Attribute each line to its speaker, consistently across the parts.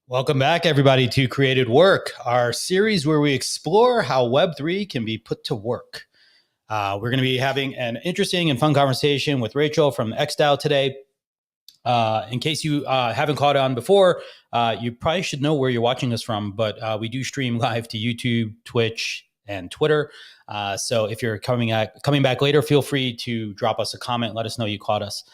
Speaker 1: Welcome back, everybody, to Created Work, our series where we explore how Web3 can be put to work. We're going to be having an interesting and fun conversation with Rachel from xDAO today. In case you haven't caught on before, you probably should know where you're watching us from, but we do stream live to YouTube, Twitch, and Twitter. So if you're coming back later, feel free to drop us a comment. Let us know you caught us.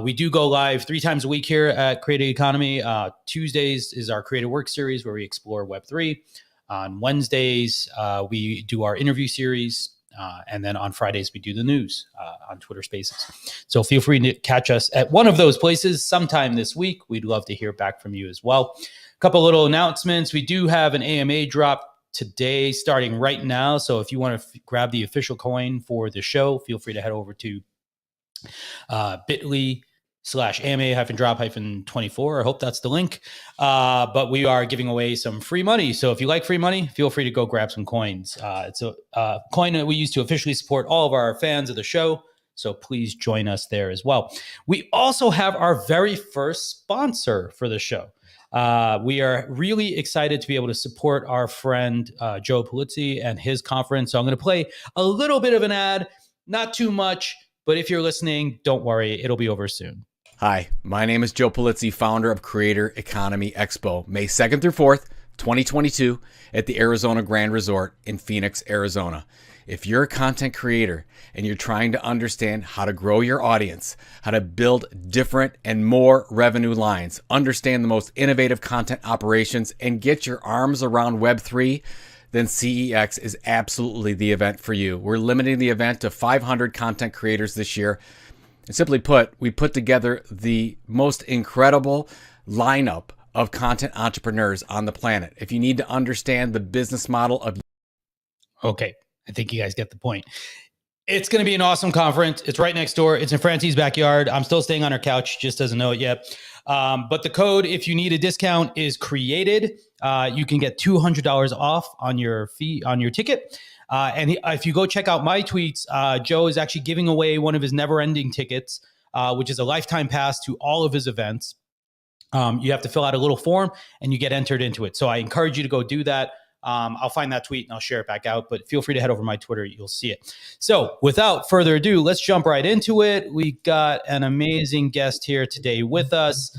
Speaker 1: We do go live 3 times a week here at Creative Economy. Tuesdays is our Creative Work series where we explore Web3. On Wednesdays, we do our interview series. And then on Fridays, we do the news on Twitter Spaces. So feel free to catch us at one of those places sometime this week. We'd love to hear back from you as well. A couple little announcements. We do have an AMA drop today starting right now. So if you want to grab the official coin for the show, feel free to head over to bit.ly/AMA-drop-24. I hope that's the link. But we are giving away some free money. So if you like free money, feel free to go grab some coins. It's a coin that we use to officially support all of our fans of the show. So please join us there as well. We also have our very first sponsor for the show. We are really excited to be able to support our friend Joe Pulizzi and his conference. So I'm going to play a little bit of an ad, not too much. But if you're listening, don't worry, it'll be over soon.
Speaker 2: Hi, my name is Joe Pulizzi, founder of Creator Economy Expo, May 2nd through 4th, 2022 at the Arizona Grand Resort in Phoenix, Arizona. If you're a content creator and you're trying to understand how to grow your audience, how to build different and more revenue lines, understand the most innovative content operations, and get your arms around Web3, then CEX is absolutely the event for you. We're limiting the event to 500 content creators this year. And simply put, we put together the most incredible lineup of content entrepreneurs on the planet. If you need to understand the business model of...
Speaker 1: Okay, I think you guys get the point. It's going to be an awesome conference. It's right next door. It's in Francie's backyard. I'm still staying on her couch. Just doesn't know it yet. But the code, if you need a discount, is created. You can get $200 off on your fee on your ticket. And if you go check out my tweets, Joe is actually giving away one of his never-ending tickets, which is a lifetime pass to all of his events. You have to fill out a little form and you get entered into it. So I encourage you to go do that. I'll find that tweet and I'll share it back out, but feel free to head over to my Twitter. You'll see it. So without further ado, let's jump right into it. We got an amazing guest here today with us.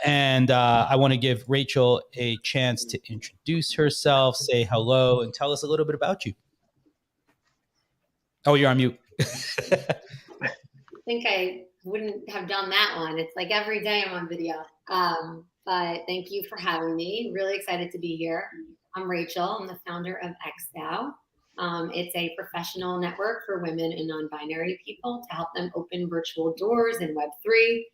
Speaker 1: And I want to give Rachel a chance to introduce herself, say hello, and tell us a little bit about you. Oh, you're on mute.
Speaker 3: I think I wouldn't have done that one. It's like every day I'm on video. But thank you for having me. Really excited to be here. I'm Rachel. I'm the founder of xDAO. It's a professional network for women and non-binary people to help them open virtual doors in Web3,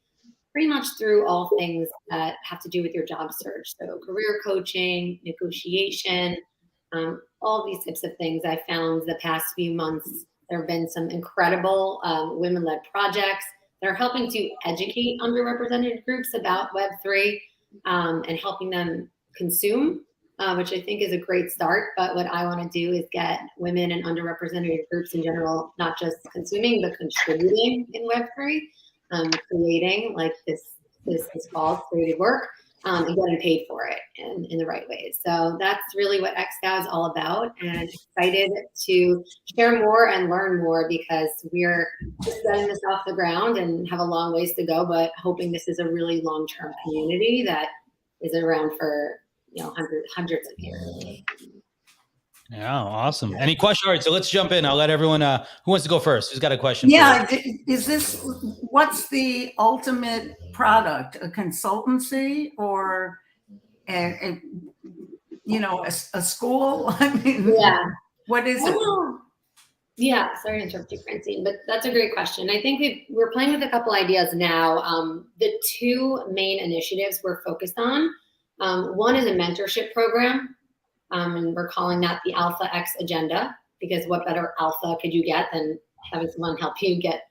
Speaker 3: pretty much through all things that have to do with your job search. So career coaching, negotiation, all these types of things. I found the past few months, there have been some incredible women-led projects that are helping to educate underrepresented groups about Web3 and helping them consume, which I think is a great start. But what I want to do is get women and underrepresented groups in general, not just consuming, but contributing in Web3, creating like this is called creative work, and getting paid for it in the right ways. So that's really what xDAO is all about, and excited to share more and learn more because we're just getting this off the ground and have a long ways to go, but hoping this is a really long-term community that is around for hundreds of years.
Speaker 1: Yeah, awesome. Any questions? All right, so let's jump in. I'll let everyone. Who wants to go first? Who's got a question?
Speaker 4: Yeah, what's the ultimate product? A consultancy or a school? I mean,
Speaker 3: yeah.
Speaker 4: What is it?
Speaker 3: Yeah, sorry to interrupt you, Francine, but that's a great question. I think we're playing with a couple ideas now. The two main initiatives we're focused on, one is a mentorship program And we're calling that the Alpha X agenda, because what better alpha could you get than having someone help you get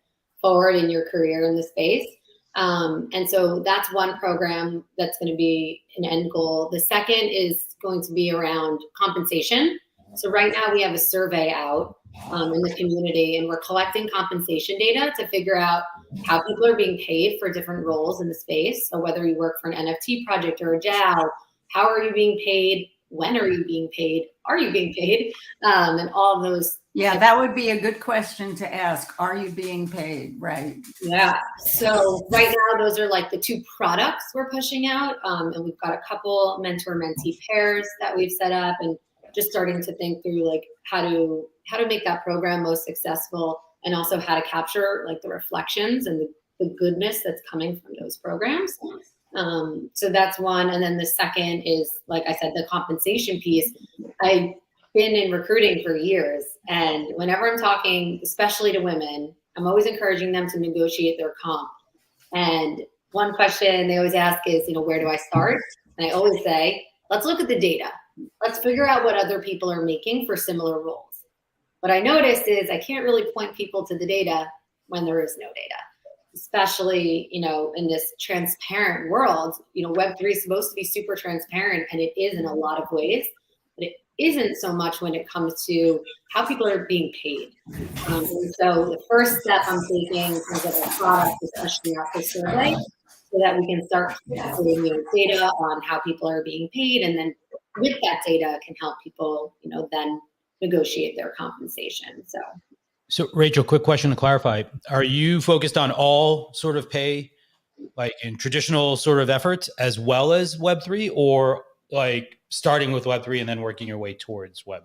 Speaker 3: forward in your career in the space? And so that's one program that's going to be an end goal. The second is going to be around compensation. So right now we have a survey out in the community, and we're collecting compensation data to figure out how people are being paid for different roles in the space. So whether you work for an NFT project or a DAO, how are you being paid? When are you being paid? Are you being paid? And all of those.
Speaker 4: Yeah, that would be a good question to ask. Are you being paid? Right.
Speaker 3: Yeah. So right now, those are like the two products we're pushing out. And we've got a couple mentor-mentee pairs that we've set up, and just starting to think through like how to make that program most successful, and also how to capture like the reflections and the goodness that's coming from those programs. So that's one. And then the second is, like I said, the compensation piece. I've been in recruiting for years, and whenever I'm talking, especially to women, I'm always encouraging them to negotiate their comp. And one question they always ask is, where do I start? And I always say, let's look at the data. Let's figure out what other people are making for similar roles. What I noticed is I can't really point people to the data when there is no data, especially, in this transparent world. Web3 is supposed to be super transparent, and it is in a lot of ways, but it isn't so much when it comes to how people are being paid. And so the first step I'm taking in terms of a product is pushing out the survey so that we can start creating data on how people are being paid, and then with that data can help people, then negotiate their compensation.
Speaker 1: So Rachel, quick question to clarify. Are you focused on all sort of pay, like in traditional sort of efforts, as well as Web3, or like starting with Web3 and then working your way towards Web?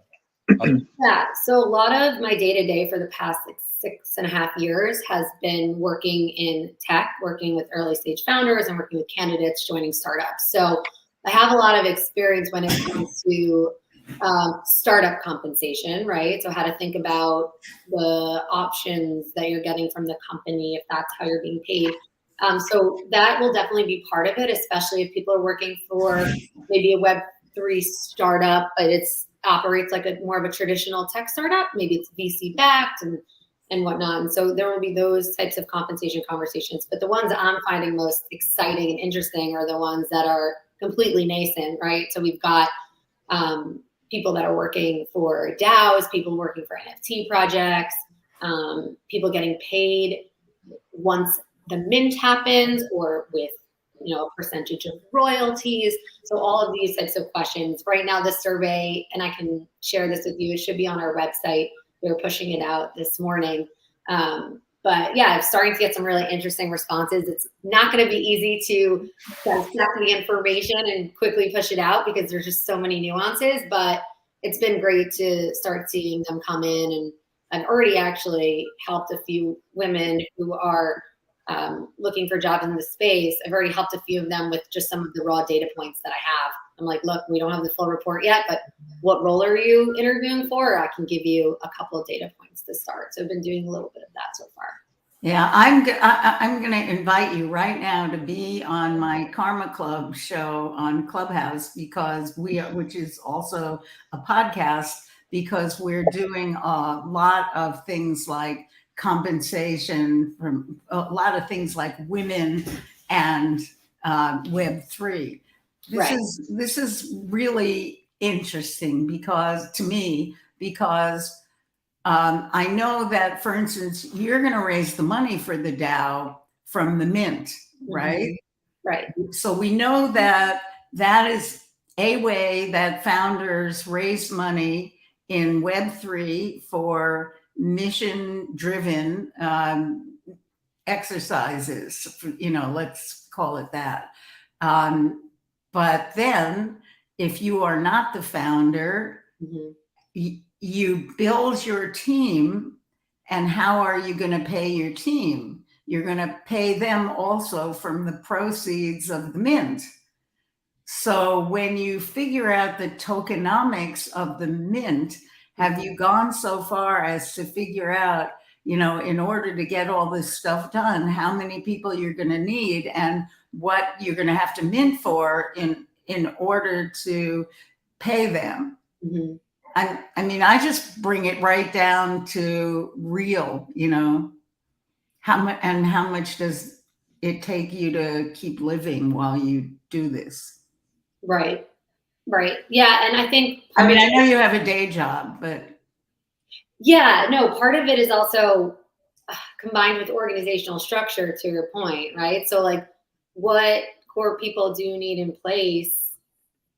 Speaker 3: Yeah, so a lot of my day-to-day for the past 6.5 years has been working in tech, working with early stage founders and working with candidates joining startups. So I have a lot of experience when it comes to startup compensation, right? So how to think about the options that you're getting from the company, if that's how you're being paid. So that will definitely be part of it, especially if people are working for maybe a Web3 startup, but it's operates like more of a traditional tech startup. Maybe it's VC backed and whatnot. And so there will be those types of compensation conversations. But the ones I'm finding most exciting and interesting are the ones that are completely nascent, right? So we've got people that are working for DAOs, people working for NFT projects, people getting paid once the mint happens, or with a percentage of royalties. So all of these types of questions. Right now, the survey, and I can share this with you, it should be on our website. We were pushing it out this morning. But yeah, I'm starting to get some really interesting responses. It's not going to be easy to dissect the information and quickly push it out because there's just so many nuances, but it's been great to start seeing them come in, and I've already actually helped a few women who are looking for jobs in the space. I've already helped a few of them with just some of the raw data points that I have. I'm like, look, we don't have the full report yet, but what role are you interviewing for? I can give you a couple of data points to start. So I've been doing a little bit of that so far.
Speaker 4: Yeah, I'm going to invite you right now to be on my Karma Club show on Clubhouse, because which is also a podcast, because we're doing a lot of things like compensation, from a lot of things like women and Web3. This is really interesting to me, because I know that, for instance, you're going to raise the money for the DAO from the mint, right?
Speaker 3: Right.
Speaker 4: So we know that is a way that founders raise money in Web3 for mission-driven exercises, let's call it that. But then if you are not the founder, you build your team, and how are you going to pay your team? You're going to pay them also from the proceeds of the mint. So when you figure out the tokenomics of the mint, have you gone so far as to figure out, in order to get all this stuff done, how many people you're going to need and what you're going to have to mint for in order to pay them?
Speaker 3: Mhm.
Speaker 4: I mean, I just bring it right down to real, how much does it take you to keep living while you do this?
Speaker 3: Right. Right. Yeah. And I think
Speaker 4: I
Speaker 3: part
Speaker 4: mean,
Speaker 3: of
Speaker 4: I
Speaker 3: it,
Speaker 4: know you have a day job, but
Speaker 3: yeah, no, part of it is also combined with organizational structure, to your point, right? So like what core people do need in place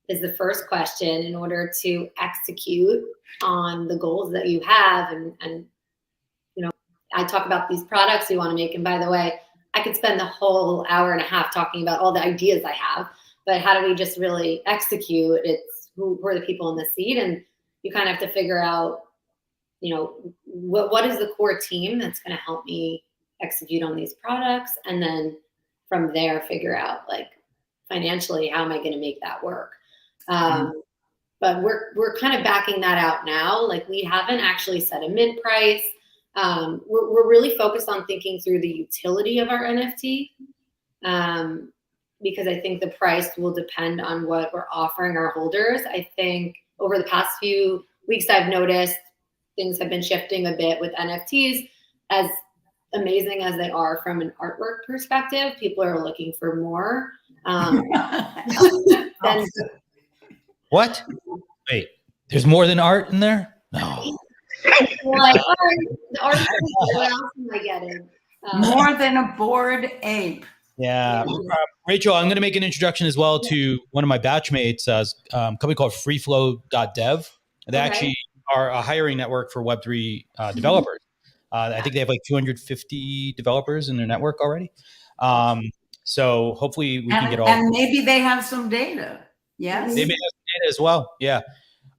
Speaker 3: is the first question in order to execute on the goals that you have. And I talk about these products we want to make. And by the way, I could spend the whole hour and a half talking about all the ideas I have, but how do we just really execute? It's who are the people in the seat, and you kind of have to figure out, what is the core team that's going to help me execute on these products, and then from there figure out like financially how am I going to make that work. But we're kind of backing that out now. Like we haven't actually set a mint price. We're really focused on thinking through the utility of our NFT, because I think the price will depend on what we're offering our holders. I think over the past few weeks, I've noticed things have been shifting a bit with NFTs. As amazing as they are from an artwork perspective, people are looking for more. Than
Speaker 1: What? Wait, there's more than art in there? No.
Speaker 3: like, the art, what else am I getting?
Speaker 4: more than a bored ape.
Speaker 1: Yeah. Rachel, I'm going to make an introduction as well to one of my batchmates, a company called freeflow.dev. They actually are a hiring network for Web3 developers. I think they have like 250 developers in their network already. So hopefully we can get all.
Speaker 4: And maybe they have some data. Yes.
Speaker 1: They may have some data as well. Yeah.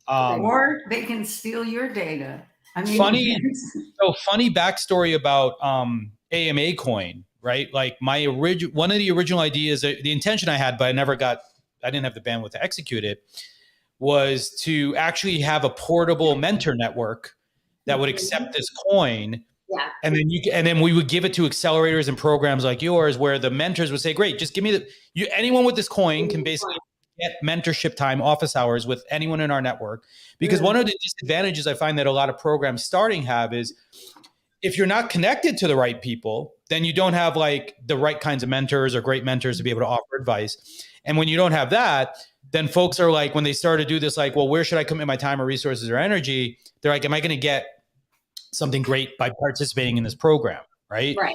Speaker 4: Or they can steal your data. I mean,
Speaker 1: funny backstory about AMA coin, right? Like one of the original ideas, the intention I had, but I didn't have the bandwidth to execute it, was to actually have a portable mentor network that would accept this coin.
Speaker 3: Yeah.
Speaker 1: And then we would give it to accelerators and programs like yours, where the mentors would say, "Great, just give me anyone with this coin can basically get mentorship time, office hours with anyone in our network." Because one of the disadvantages I find that a lot of programs starting have is if you're not connected to the right people, then you don't have like the right kinds of mentors or great mentors to be able to offer advice. And when you don't have that, then folks are like, when they start to do this, like, well, where should I commit my time or resources or energy? They're like, am I going to get something great by participating in this program? Right.
Speaker 3: Right.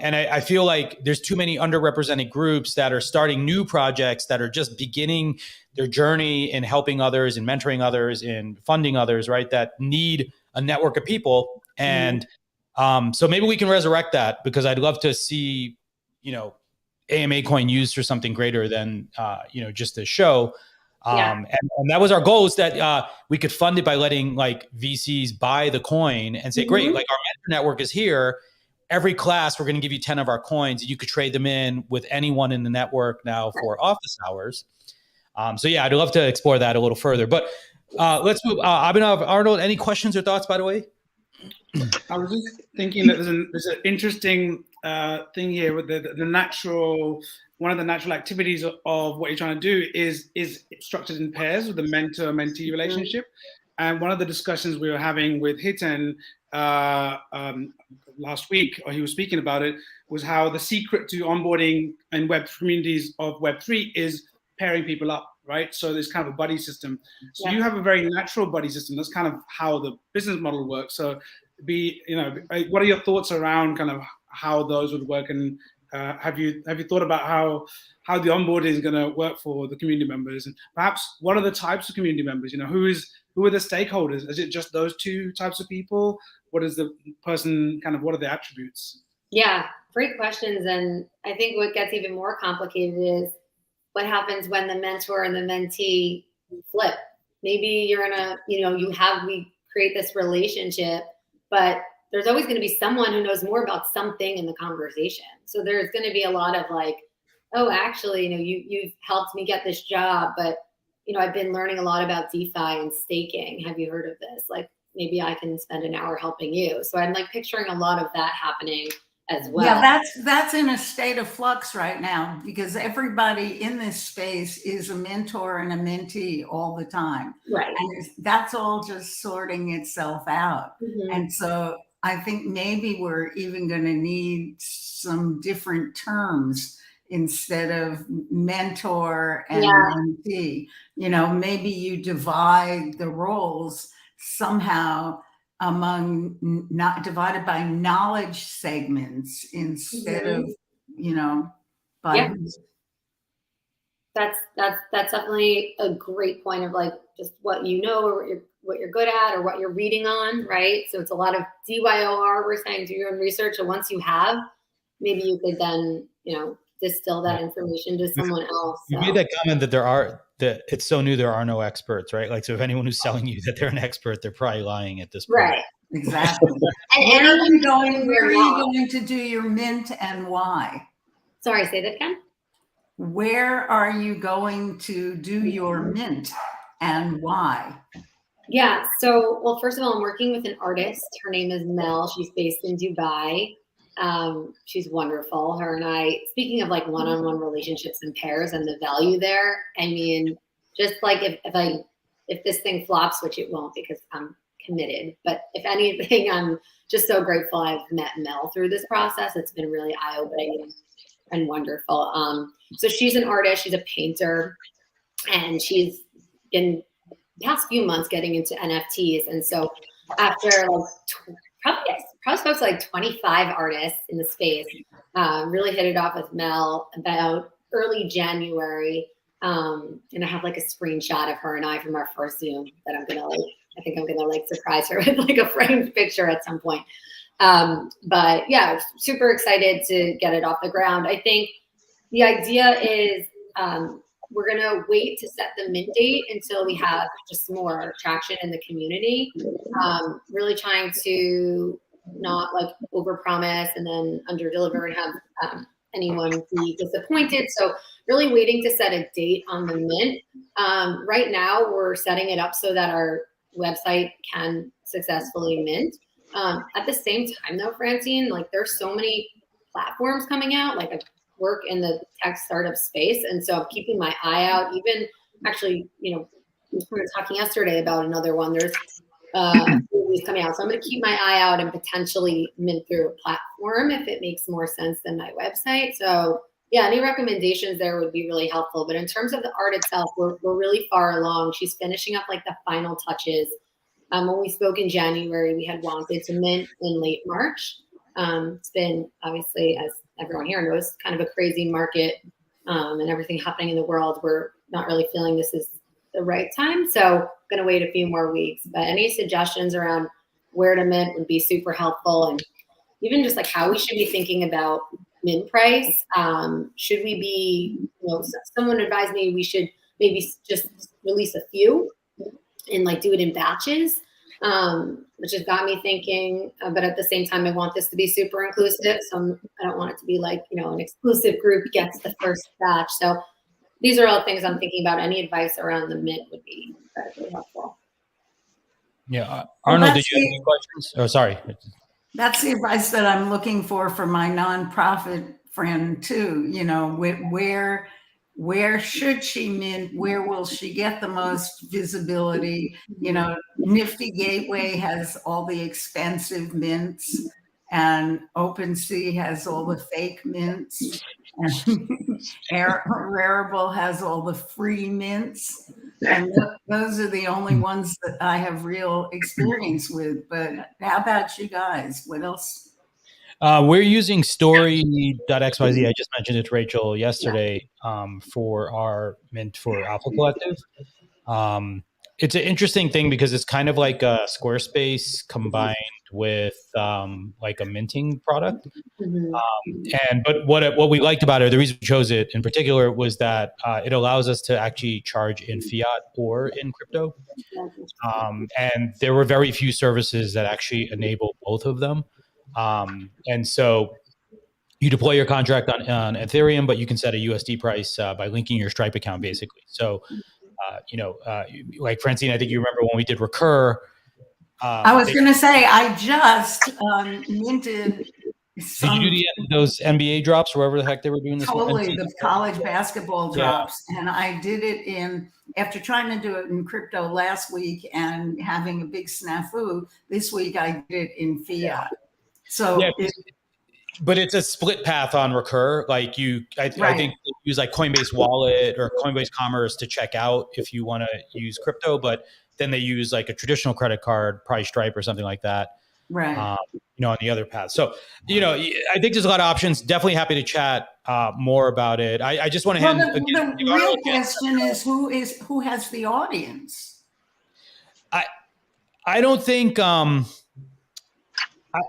Speaker 1: And I feel like there's too many underrepresented groups that are starting new projects that are just beginning their journey in helping others and mentoring others and funding others, right? That need a network of people. And so maybe we can resurrect that, because I'd love to see, AMA coin used for something greater than, just a show. And that was our goal, is that we could fund it by letting like VCs buy the coin and say, great, like our mentor network is here. Every class, we're going to give you 10 of our coins. You could trade them in with anyone in the network now for office hours. So yeah, I'd love to explore that a little further, but let's move. Abhinav, Arnold, any questions or thoughts, by the way?
Speaker 5: I was just thinking that there's an interesting thing here with one of the natural activities of what you're trying to do is structured in pairs with the mentor-mentee relationship. And one of the discussions we were having with Hiten last week, or he was speaking about it, was how the secret to onboarding in web communities of Web3 is pairing people up, right? So there's kind of a buddy system. So you have a very natural buddy system. That's kind of how the business model works. So what are your thoughts around kind of how those would work? And have you thought about how the onboarding is going to work for the community members? And perhaps what are the types of community members? Who are the stakeholders? Is it just those two types of people? What is the person what are the attributes?
Speaker 3: Yeah, great questions. And I think what gets even more complicated is what happens when the mentor and the mentee flip. Maybe you're in we create this relationship, but there's always going to be someone who knows more about something in the conversation. So there's going to be a lot of like, oh, actually, you've helped me get this job, but I've been learning a lot about DeFi and staking. Have you heard of this? Like, maybe I can spend an hour helping you. So I'm like picturing a lot of that happening as well.
Speaker 4: Yeah, that's in a state of flux right now because everybody in this space is a mentor and a mentee all the time.
Speaker 3: Right.
Speaker 4: And that's all just sorting itself out.
Speaker 3: Mhm.
Speaker 4: And so I think maybe we're even going to need some different terms instead of mentor and mentee. You know, maybe you divide the roles somehow among not divided by knowledge segments instead of, you know, by
Speaker 3: Yeah. That's definitely a great point of like just what you know or what you're good at or what you're reading on, right? So it's a lot of DYOR, we're saying, do your own research, and once you have, maybe you could then, you know, distill that information to someone else.
Speaker 1: You made that comment that it's so new there are no experts, right? Like, so if anyone who's selling you that they're an expert, they're probably lying at this point.
Speaker 3: Right.
Speaker 4: Exactly. Where are you going to do your mint and why?
Speaker 3: Sorry, say that again.
Speaker 4: Where are you going to do your mint and why?
Speaker 3: Yeah. So, well, first of all, I'm working with an artist. Her name is Mel. She's based in Dubai. She's wonderful. Her and I, speaking of like one-on-one relationships and pairs and the value there, I mean, just like if this thing flops, which it won't because I'm committed, but if anything, I'm just so grateful I've met Mel through this process. It's been really eye-opening and wonderful. So she's an artist, she's a painter, and she's been the past few months getting into NFTs. And so after like probably spoke to like 25 artists in the space, really hit it off with Mel about early January. And I have like a screenshot of her and I from our first Zoom that I think I'm gonna like surprise her with like a framed picture at some point. But yeah, super excited to get it off the ground. I think the idea is we're gonna wait to set the mint date until we have just more traction in the community. Really trying to not like overpromise and then underdeliver and have anyone be disappointed. So really waiting to set a date on the mint. Right now we're setting it up so that our website can successfully mint. At the same time though, Francine, like there's so many platforms coming out, like I work in the tech startup space. And so I'm keeping my eye out, even actually, you know, we were talking yesterday about another one. There's movies coming out. So I'm going to keep my eye out and potentially mint through a platform if it makes more sense than my website. So yeah, any recommendations there would be really helpful. But in terms of the art itself, we're really far along. She's finishing up like the final touches. When we spoke in January, we had wanted to mint in late March. It's been obviously, as everyone here knows, kind of a crazy market and everything happening in the world. We're not really feeling this is the right time. So I'm going to wait a few more weeks. But any suggestions around where to mint would be super helpful. And even just like how we should be thinking about mint price. Should we be, you know, someone advised me we should maybe just release a few and like do it in batches, which has got me thinking, but at the same time, I want this to be super inclusive. So I don't want it to be like, you know, an exclusive group gets the first batch. So these are all things I'm thinking about. Any advice around the mint would be incredibly helpful.
Speaker 1: Yeah. Arnold, did you have any questions? Oh, sorry.
Speaker 4: That's the advice that I'm looking for my nonprofit friend too. You know, where should she mint? Where will she get the most visibility? You know, Nifty Gateway has all the expensive mints, and OpenSea has all the fake mints, and Rarible has all the free mints. And those are the only ones that I have real experience with. But how about you guys? What else?
Speaker 1: We're using story.xyz. I just mentioned it to Rachel yesterday for our mint for Alpha Collective. It's an interesting thing because it's kind of like a Squarespace combined with like a minting product. But what we liked about it, the reason we chose it in particular was that it allows us to actually charge in fiat or in crypto. And there were very few services that actually enable both of them. And so you deploy your contract on Ethereum, but you can set a USD price by linking your Stripe account, basically. So, like Francine, I think you remember when we did Recur.
Speaker 4: I was going to say, I just minted
Speaker 1: Did you do those NBA drops, wherever the heck they were doing this?
Speaker 4: Totally, the college basketball drops. Yeah. And I did it after trying to do it in crypto last week and having a big snafu, this week I did it in fiat. Yeah. So
Speaker 1: but it's a split path on Recur. Like I think you use like Coinbase Wallet or Coinbase Commerce to check out if you want to use crypto, but then they use like a traditional credit card, probably Stripe or something like that.
Speaker 4: Right.
Speaker 1: On the other path. So, I think there's a lot of options. Definitely happy to chat more about it. I just want to hand
Speaker 4: the real question is who has the audience?
Speaker 1: I don't think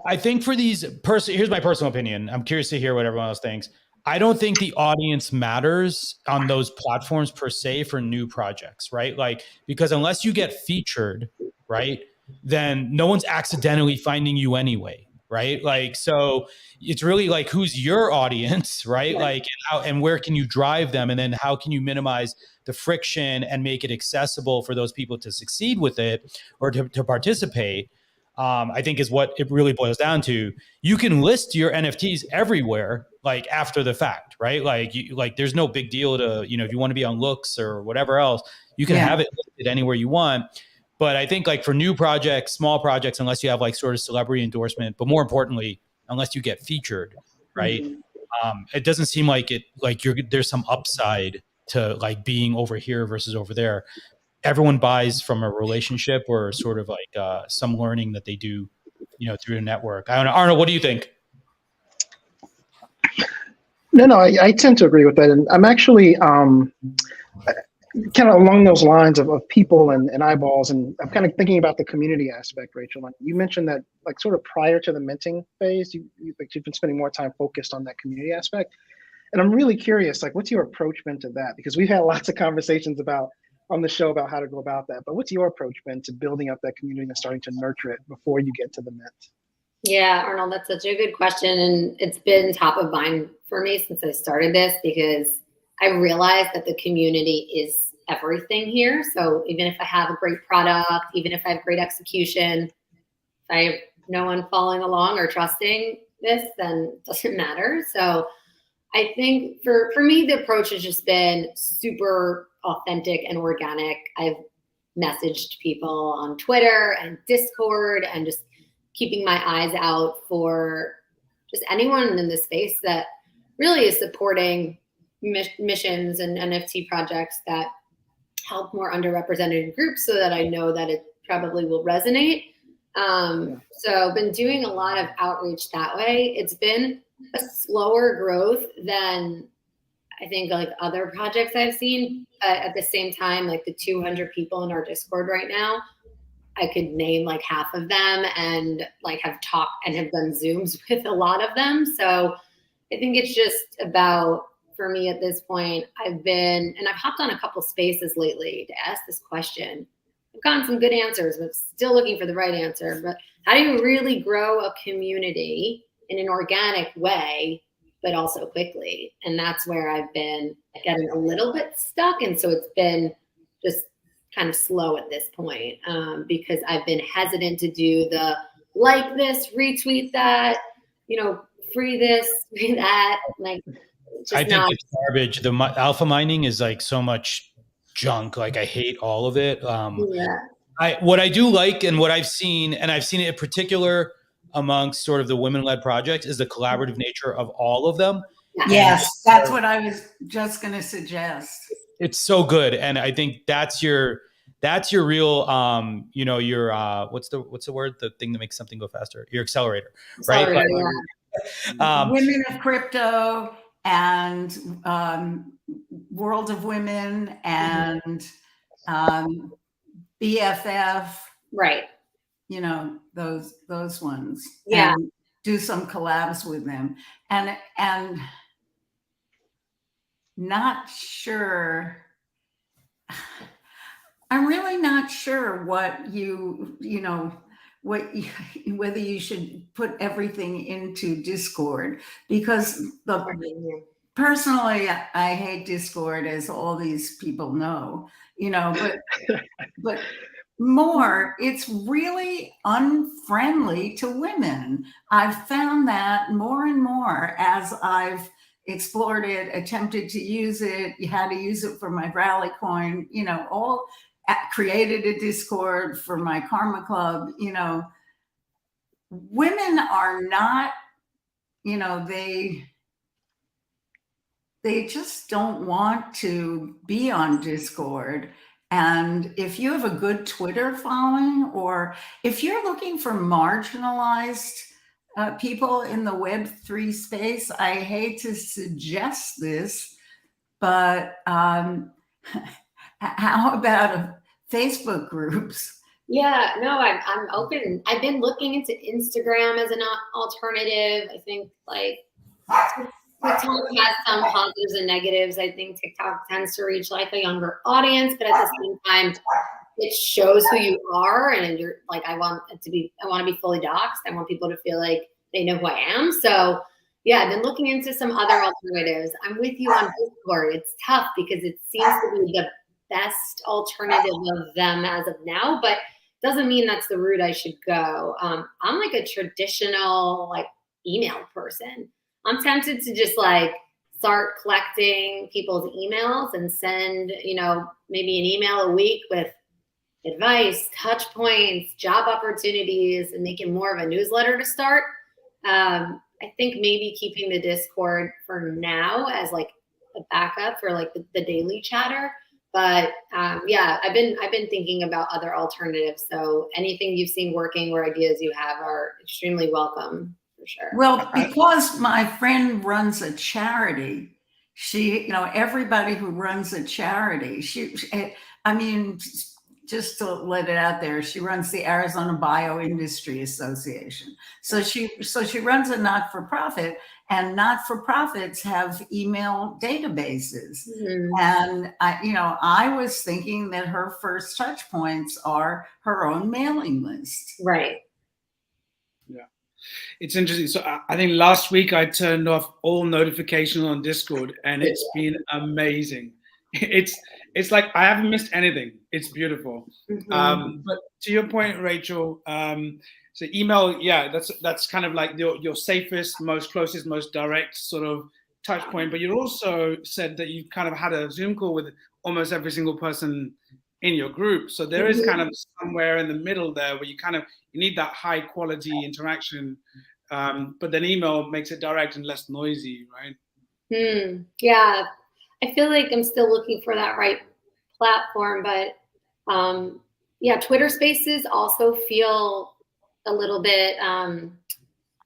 Speaker 1: I think for these here's my personal opinion. I'm curious to hear what everyone else thinks. I don't think the audience matters on those platforms per se for new projects, right? Like, because unless you get featured, right, then no one's accidentally finding you anyway, right? Like, so it's really like, who's your audience, right? Like, and where can you drive them? And then how can you minimize the friction and make it accessible for those people to succeed with it or to participate? I think is what it really boils down to. You can list your NFTs everywhere, like after the fact, right? Like there's no big deal to, if you want to be on Looks or whatever else, you can have it listed anywhere you want. But I think like for new projects, small projects, unless you have like sort of celebrity endorsement, but more importantly, unless you get featured, right? Mm-hmm. It doesn't seem like there's some upside to like being over here versus over there. Everyone buys from a relationship or sort of like some learning that they do, through the network. I don't know. Arnold, what do you think?
Speaker 6: No, I tend to agree with that. And I'm actually kind of along those lines of people and eyeballs. And I'm kind of thinking about the community aspect, Rachel. And you mentioned that like sort of prior to the minting phase, you've been spending more time focused on that community aspect. And I'm really curious, like, what's your approach been to that? Because we've had lots of conversations on the show about how to go about that. But what's your approach been to building up that community and starting to nurture it before you get to the mint?
Speaker 3: Yeah, Arnold, that's such a good question. And it's been top of mind for me since I started this, because I realized that the community is everything here. So even if I have a great product, even if I have great execution, if I have no one following along or trusting this, then it doesn't matter. So I think for me, the approach has just been super authentic and organic. I've messaged people on Twitter and Discord and just keeping my eyes out for just anyone in the space that really is supporting missions and NFT projects that help more underrepresented groups, so that I know that it probably will resonate. So I've been doing a lot of outreach that way. It's been a slower growth than I think like other projects I've seen. But at the same time, like the 200 people in our Discord right now, I could name like half of them and like have talked and have done Zooms with a lot of them. So I think it's just about, for me at this point, I've hopped on a couple spaces lately to ask this question. I've gotten some good answers, but still looking for the right answer. But how do you really grow a community in an organic way, but also quickly? And that's where I've been getting a little bit stuck. And so it's been just kind of slow at this point, because I've been hesitant to do the like this, retweet that, free this, free that. Like,
Speaker 1: I think it's garbage. The alpha mining is like so much junk. Like I hate all of it. What I do like and what I've seen, and I've seen it in particular amongst sort of the women-led projects, is the collaborative nature of all of them.
Speaker 4: Yes, that's what I was just going to suggest.
Speaker 1: It's so good, and I think that's your real your what's the word, the thing that makes something go faster, your accelerator, right?
Speaker 4: Women of Crypto and World of Women and BFF,
Speaker 3: right?
Speaker 4: Those ones.
Speaker 3: Yeah.
Speaker 4: And do some collabs with them, and not sure. I'm really not sure what whether you should put everything into Discord, because personally, I hate Discord, as all these people know, but it's really unfriendly to women. I've found that more and more as I've explored it, attempted to use it, you had to use it for my Rally Coin, all created a Discord for my Karma Club. Women are not, they just don't want to be on Discord. And if you have a good Twitter following, or if you're looking for marginalized people in the Web3 space, I hate to suggest this, but how about Facebook groups?
Speaker 3: Yeah, no, I'm open. I've been looking into Instagram as an alternative. I think like TikTok has some positives and negatives. I think TikTok tends to reach like a younger audience, but at the same time, it shows who you are, and you're like, I want to be fully doxxed. I want people to feel like they know who I am. So yeah, I've been looking into some other alternatives. I'm with you on Discord. It's tough because it seems to be the best alternative of them as of now, but doesn't mean that's the route I should go. I'm like a traditional like email person. I'm tempted to just like start collecting people's emails and send, maybe an email a week with advice, touch points, job opportunities, and making more of a newsletter to start. I think maybe keeping the Discord for now as like a backup for like the daily chatter. But yeah, I've been thinking about other alternatives. So anything you've seen working or ideas you have are extremely welcome. For sure.
Speaker 4: Well, because my friend runs a charity, everybody who runs a charity, just to let it out there, she runs the Arizona Bioindustry Association. So she runs a not-for-profit, and not-for-profits have email databases. Mm-hmm. And I was thinking that her first touch points are her own mailing list.
Speaker 3: Right.
Speaker 5: Yeah. It's interesting. So I think last week I turned off all notifications on Discord, and it's been amazing. It's like I haven't missed anything. It's beautiful. Mm-hmm. But to your point, Rachel, so email, yeah, that's kind of like your safest, most closest, most direct sort of touch point. But you also said that you kind of had a Zoom call with almost every single person in your group. So there is kind of somewhere in the middle there where you need that high quality interaction, but then email makes it direct and less noisy, right?
Speaker 3: Yeah, I feel like I'm still looking for that right platform, but yeah, Twitter Spaces also feel a little bit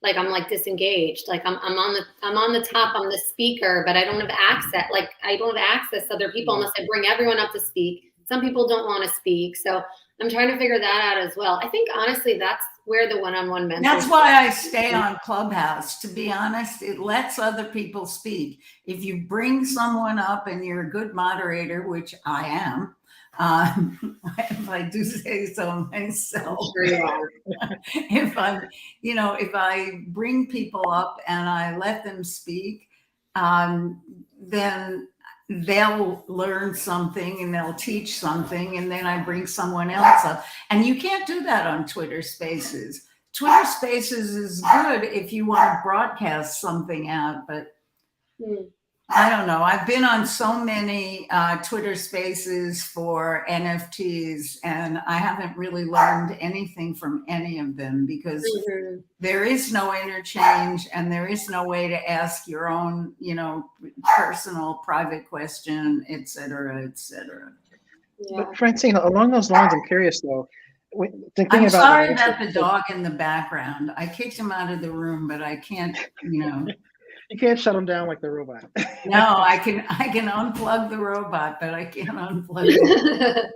Speaker 3: like I'm like disengaged. Like I'm on the top, I'm the speaker, but I don't have access. Like I don't have access to other people unless I bring everyone up to speak. Some people don't want to speak, so I'm trying to figure that out as well. I think honestly, that's where the one-on-one mentorship.
Speaker 4: That's why I stay on Clubhouse. To be honest, it lets other people speak. If you bring someone up and you're a good moderator, which I am, if I do say so myself,
Speaker 3: sure you are.
Speaker 4: if I bring people up and I let them speak, then they'll learn something and they'll teach something, and then I bring someone else up. And you can't do that on Twitter Spaces. Twitter Spaces is good if you want to broadcast something out, but I don't know. I've been on so many Twitter Spaces for NFTs, and I haven't really learned anything from any of them because there is no interchange and there is no way to ask your own, personal private question, et cetera, et cetera.
Speaker 6: Yeah. But Francine, along those lines, I'm curious though.
Speaker 4: I'm sorry about the dog in the background. I kicked him out of the room, but I can't,
Speaker 6: You can't shut them down like the robot.
Speaker 4: No, I can unplug the robot, but I can't unplug it.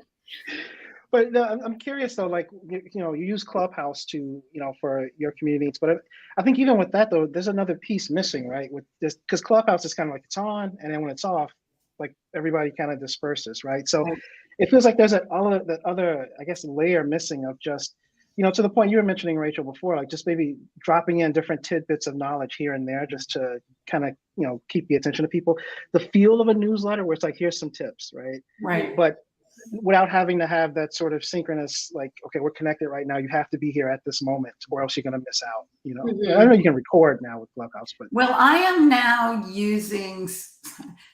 Speaker 6: But no, I'm curious though, like, you use Clubhouse to, for your community needs, but I think even with that though, there's another piece missing, right? With this, because Clubhouse is kind of like it's on, and then when it's off, like everybody kind of disperses, right? So it feels like there's that other, I guess, layer missing of just, to the point you were mentioning, Rachel, before, like just maybe dropping in different tidbits of knowledge here and there just to kind of, keep the attention of people. The feel of a newsletter where it's like, here's some tips, right?
Speaker 4: Right.
Speaker 6: But without having to have that sort of synchronous, like, okay, we're connected right now. You have to be here at this moment, or else you're going to miss out. You know,
Speaker 3: Mhm.
Speaker 6: I know you can record now with Clubhouse, but
Speaker 4: Well, I am now using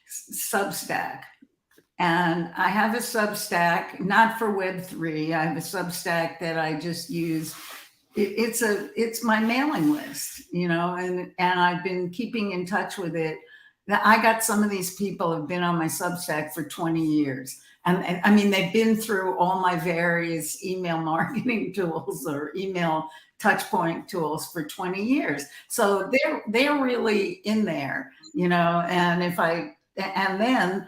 Speaker 4: Substack. And I have a Substack, not for Web3. I have a Substack that I just use. It's my mailing list, you know, and I've been keeping in touch with it. I got some of these people have been on my Substack for 20 years. And I mean, they've been through all my various email marketing tools or email touch point tools for 20 years. So they're really in there, you know, and then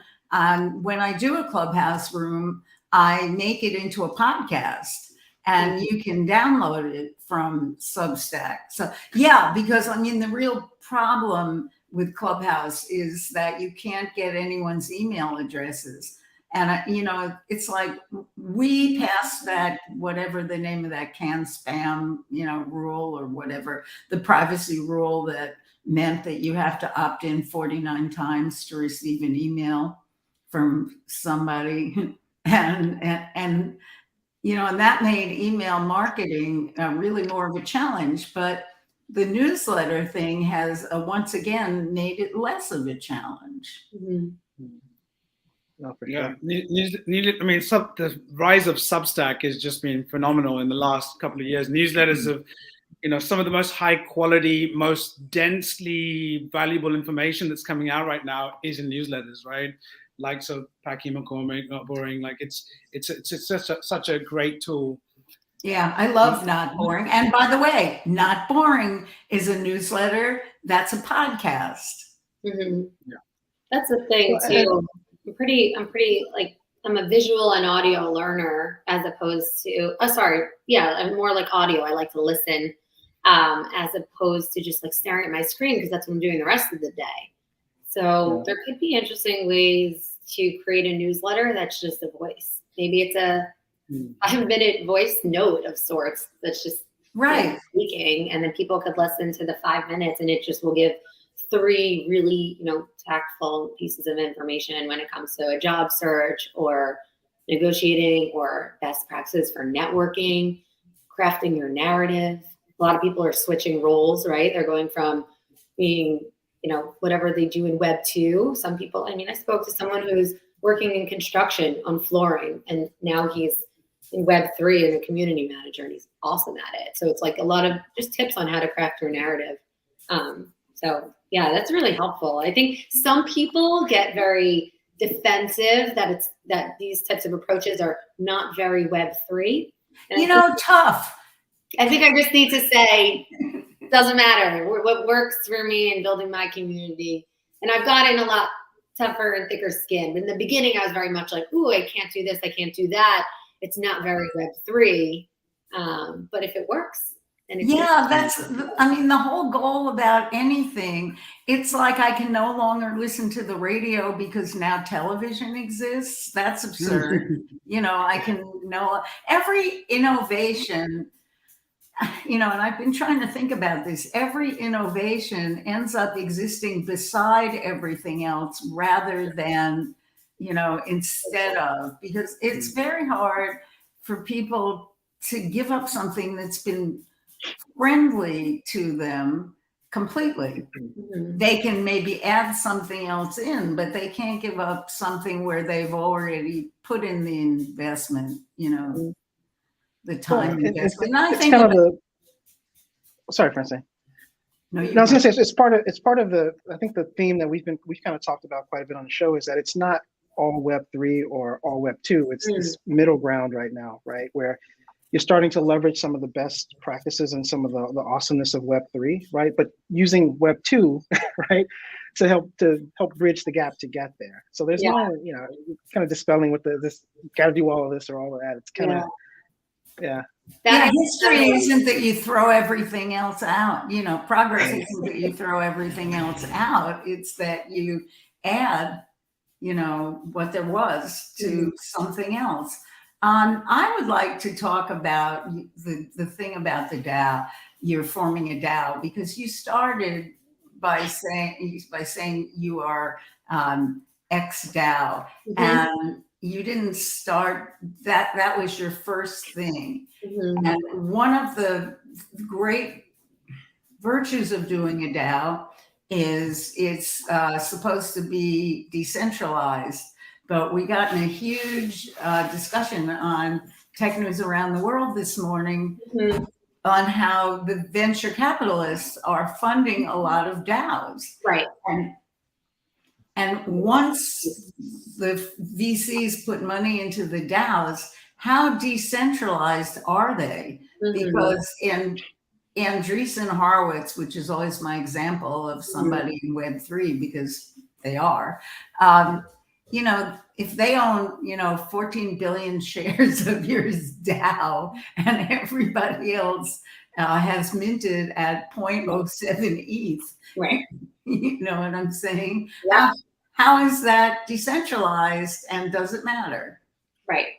Speaker 4: when I do a Clubhouse room, I make it into a podcast and you can download it from Substack. So yeah, because I mean, the real problem with Clubhouse is that you can't get anyone's email addresses. And, you know, it's like we passed that, whatever the name of that can spam, you know, rule or whatever, the privacy rule that meant that you have to opt in 49 times to receive an email from somebody. And you know, and that made email marketing really more of a challenge. But the newsletter thing has once again made it less of a challenge.
Speaker 3: Mhm.
Speaker 6: no, for
Speaker 5: Yeah,
Speaker 6: sure.
Speaker 5: I mean, the rise of Substack has just been phenomenal in the last couple of years. Newsletters have, you know, some of the most high quality, most densely valuable information that's coming out right now is in newsletters, right? Like, so Packy McCormick, Not Boring, like it's such a great tool.
Speaker 4: Yeah, I love Not Boring. And by the way, Not Boring is a newsletter that's a podcast.
Speaker 3: Mhm.
Speaker 5: Yeah.
Speaker 3: That's the thing
Speaker 6: Well,
Speaker 3: too. I'm pretty like, I'm a visual and audio learner as opposed to, I'm more like audio. I like to listen as opposed to just like staring at my screen because that's what I'm doing the rest of the day. So there could be interesting ways to create a newsletter that's just a voice. Maybe it's a 5-minute voice note of sorts that's just
Speaker 4: Right.
Speaker 3: speaking, and then people could listen to the 5 minutes and it just will give 3 really, you know, tactful pieces of information when it comes to a job search or negotiating or best practices for networking, crafting your narrative. A lot of people are switching roles, right? They're going from being, you know, whatever they do in Web 2. Some people, I mean, I spoke to someone who's working in construction on flooring, and now he's in Web 3 as a community manager, and he's awesome at it. So it's like a lot of just tips on how to craft your narrative. So yeah, that's really helpful. I think some people get very defensive that these types of approaches are not very Web 3. And
Speaker 4: You know, tough.
Speaker 3: I think I just need to say, doesn't matter. What works for me in building my community. And I've gotten a lot tougher and thicker skin. In the beginning, I was very much like, ooh, I can't do this, I can't do that. It's not very Web 3. But if it works, and it's
Speaker 4: I mean, the whole goal about anything, it's like I can no longer listen to the radio because now television exists. That's absurd. You know, I can know every innovation, you know, and I've been trying to think about this. Every innovation ends up existing beside everything else rather than, you know, instead of, because it's very hard for people to give up something that's been friendly to them completely. They can maybe add something else in, but they can't give up something where they've already put in the investment, you know, the time investment.
Speaker 6: It's kind of the. Sorry, Francine.
Speaker 4: No,
Speaker 6: I was going to say it's part of the. I think the theme that we've kind of talked about quite a bit on the show is that it's not all Web 3 or all Web 2. It's this middle ground right now, right, where you're starting to leverage some of the best practices and some of the awesomeness of Web 3, right? But using Web 2, right, to help bridge the gap to get there. So there's no, you know, kind of dispelling with this got to do all of this or all of that. It's kind of
Speaker 4: history isn't that you throw everything else out. You know, progress isn't that you throw everything else out. It's that you add, you know, what there was to something else. I would like to talk about the thing about the DAO. You're forming a DAO because you started by saying you are xDAO, and you didn't start that. That was your first thing.
Speaker 3: Mm-hmm.
Speaker 4: And one of the great virtues of doing a DAO is it's supposed to be decentralized. But we got in a huge discussion on Tech News Around the World this morning
Speaker 3: Mm-hmm.
Speaker 4: on how the venture capitalists are funding a lot of DAOs.
Speaker 3: Right.
Speaker 4: And once the VCs put money into the DAOs, how decentralized are they?
Speaker 3: Mm-hmm.
Speaker 4: Because in Andreessen Horowitz, which is always my example of somebody in Web3, because they are, if they own, 14 billion shares of your DAO and everybody else has minted at 0.07 ETH,
Speaker 3: Right.
Speaker 4: you know what I'm saying?
Speaker 3: Yeah.
Speaker 4: How is that decentralized, and does it matter?
Speaker 3: Right.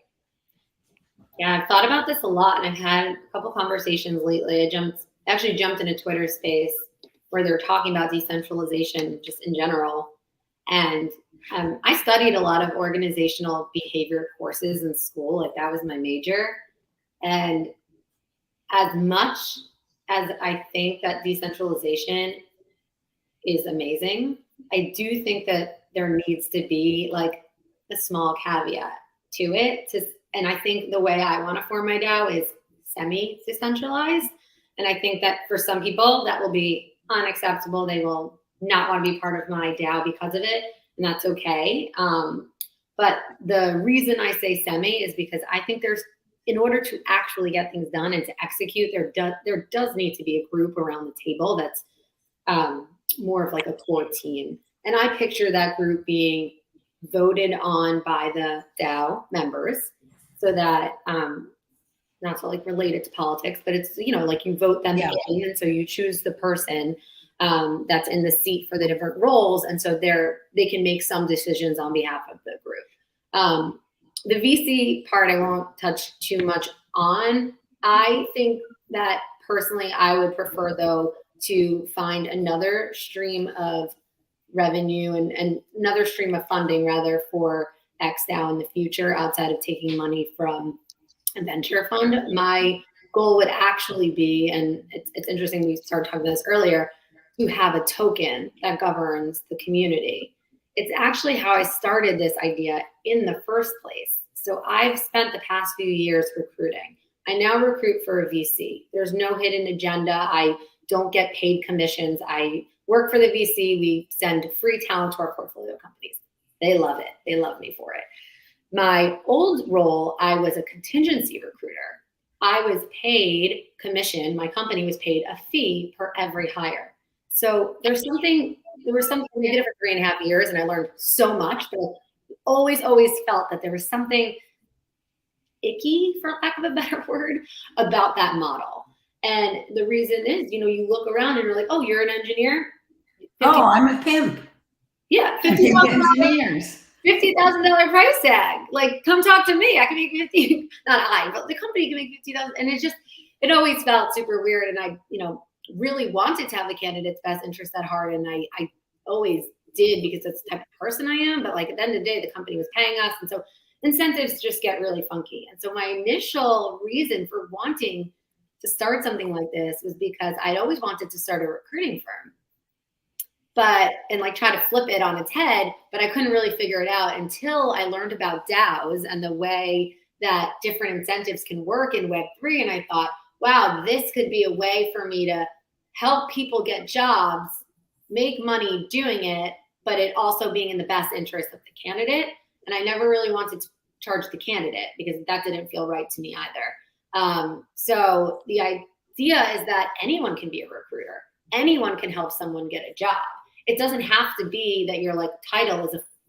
Speaker 3: Yeah, I've thought about this a lot, and I've had a couple conversations lately. I actually jumped in a Twitter space where they're talking about decentralization just in general. And I studied a lot of organizational behavior courses in school. Like, that was my major. And as much as I think that decentralization is amazing, I do think that there needs to be like a small caveat to it. And I think the way I want to form my DAO is semi-decentralized. And I think that for some people that will be unacceptable. They will not want to be part of my DAO because of it. And that's okay. But the reason I say semi is because I think in order to actually get things done and to execute, there does need to be a group around the table that's more of like a core team. And I picture that group being voted on by the DAO members, so that not so like related to politics, but it's, like you vote them in, and so you choose the person that's in the seat for the different roles, and so they can make some decisions on behalf of the group. The VC part I won't touch too much on. I think that personally I would prefer, though, to find another stream of revenue and another stream of funding rather for xDAO in the future outside of taking money from a venture fund. My goal would actually be, and it's interesting, we started talking about this earlier, to have a token that governs the community. It's actually how I started this idea in the first place. So I've spent the past few years recruiting. I now recruit for a VC. There's no hidden agenda. I don't get paid commissions. I work for the VC. We send free talent to our portfolio companies. They love it. They love me for it. My old role, I was a contingency recruiter. I was paid commission. My company was paid a fee per every hire. So there was something, I did it for 3.5 years and I learned so much, but I always felt that there was something icky, for lack of a better word, about that model. And the reason is, you look around and you're like, oh, you're an engineer?
Speaker 4: I'm a pimp.
Speaker 3: Yeah,
Speaker 4: engineers.
Speaker 3: $50,000 price tag. Like, come talk to me. I can make 50. Not I, but the company can make 50,000. And it always felt super weird. And I, really wanted to have the candidate's best interest at heart. And I always did, because that's the type of person I am. But like, at the end of the day, the company was paying us, and so incentives just get really funky. And so my initial reason for wanting to start something like this was because I'd always wanted to start a recruiting firm, and like try to flip it on its head, but I couldn't really figure it out until I learned about DAOs and the way that different incentives can work in Web3. And I thought, wow, this could be a way for me to help people get jobs, make money doing it, but it also being in the best interest of the candidate. And I never really wanted to charge the candidate because that didn't feel right to me either. So the idea is that anyone can be a recruiter. Anyone can help someone get a job. It doesn't have to be that your like title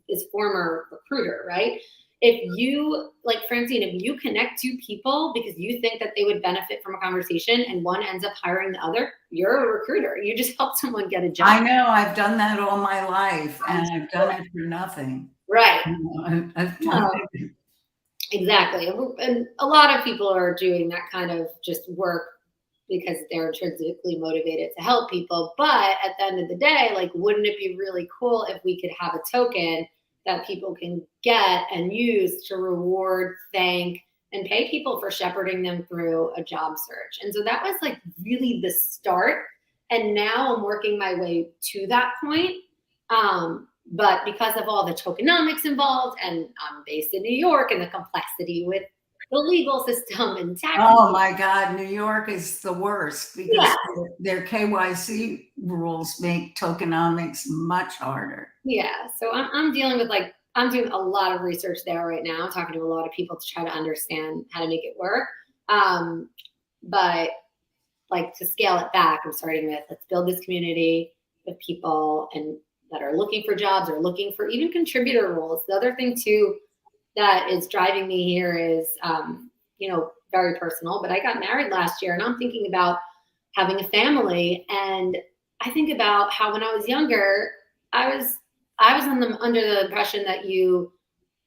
Speaker 3: is former recruiter, right? If you, like Francine, if you connect two people because you think that they would benefit from a conversation and one ends up hiring the other, you're a recruiter. You just helped someone get a job.
Speaker 4: I know, I've done that all my life, and I've done it for nothing.
Speaker 3: Right.
Speaker 4: I've done it.
Speaker 3: Exactly. And a lot of people are doing that kind of just work because they're intrinsically motivated to help people. But at the end of the day, like, wouldn't it be really cool if we could have a token that people can get and use to reward, thank, and pay people for shepherding them through a job search. And so that was like really the start. And now I'm working my way to that point. But because of all the tokenomics involved, and I'm based in New York, and the complexity with the legal system and tax.
Speaker 4: Oh my God, New York is the worst because their KYC rules make tokenomics much harder.
Speaker 3: Yeah, so I'm dealing with I'm doing a lot of research there right now, talking to a lot of people to try to understand how to make it work. But like to scale it back, I'm starting with, let's build this community of people and that are looking for jobs or looking for even contributor roles. The other thing too that is driving me here is, very personal, but I got married last year and I'm thinking about having a family. And I think about how when I was younger, I was under the impression that you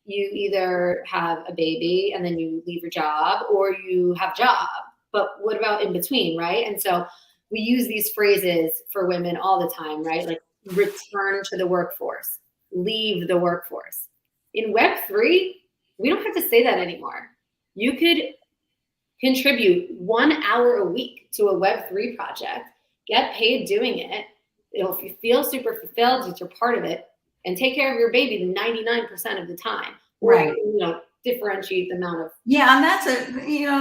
Speaker 3: either have a baby and then you leave your job, or you have a job. But what about in between, right? And so we use these phrases for women all the time, right? Like return to the workforce, leave the workforce. In Web3, we don't have to say that anymore. You could contribute 1 hour a week to a Web3 project, get paid doing it. If you feel super fulfilled, that you're part of it, and take care of your baby 99% of the time.
Speaker 4: Right.
Speaker 3: Or, differentiate the amount of.
Speaker 4: Yeah, and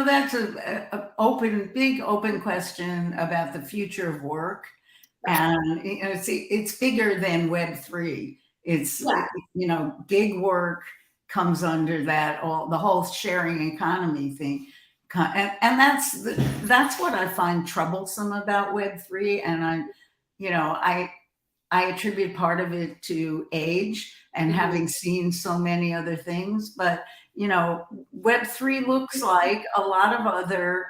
Speaker 4: that's a big open question about the future of work. And it's bigger than Web3. It's gig work comes under that, the whole sharing economy thing, and that's what I find troublesome about Web3. And I attribute part of it to age and having seen so many other things. But Web3 looks like a lot of other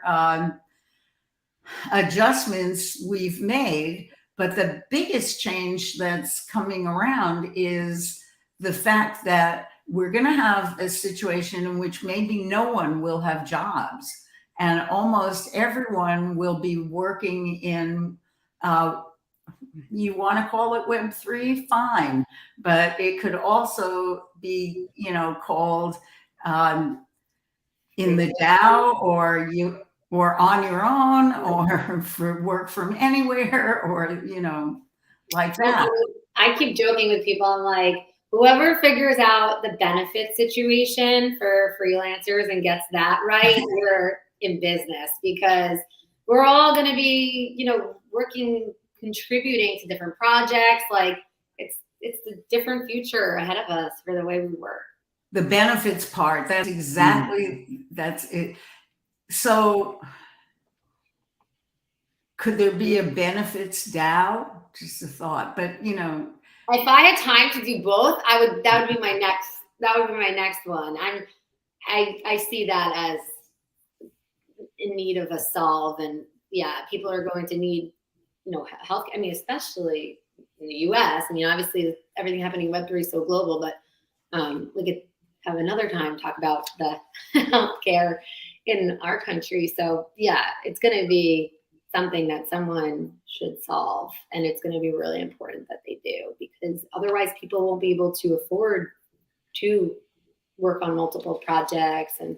Speaker 4: adjustments we've made. But the biggest change that's coming around is the fact that we're going to have a situation in which maybe no one will have jobs, and almost everyone will be working in, you want to call it Web3, fine, but it could also be, called in the DAO, or on your own, or for work from anywhere, or, like that.
Speaker 3: I keep joking with people. I'm like, whoever figures out the benefit situation for freelancers and gets that right, we're in business, because we're all going to be, working, contributing to different projects. Like it's a different future ahead of us for the way we work.
Speaker 4: The benefits part, that's exactly, that's it. So could there be a benefits DAO? Just a thought, but
Speaker 3: if I had time to do both, that would be my next one. I see that as in need of a solve. And people are going to need, health. I mean, especially in the US. I mean, obviously everything happening in Web3 is so global, but we could have another time talk about the healthcare in our country. So it's going to be something that someone should solve, and it's going to be really important that they do, because otherwise people won't be able to afford to work on multiple projects, and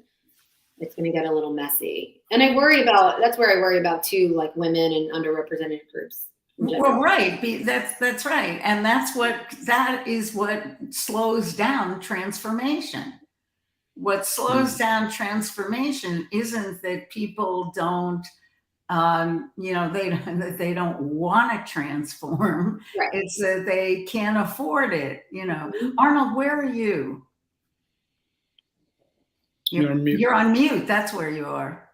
Speaker 3: it's going to get a little messy. And that's where I worry about too, like women and underrepresented groups.
Speaker 4: Well, right. That's right. And that is what slows down transformation. What slows down transformation isn't that people don't, they don't want to transform.
Speaker 3: Right.
Speaker 4: It's that they can't afford it. Arnold, where are you?
Speaker 5: You're on mute.
Speaker 4: You're on mute. That's where you are.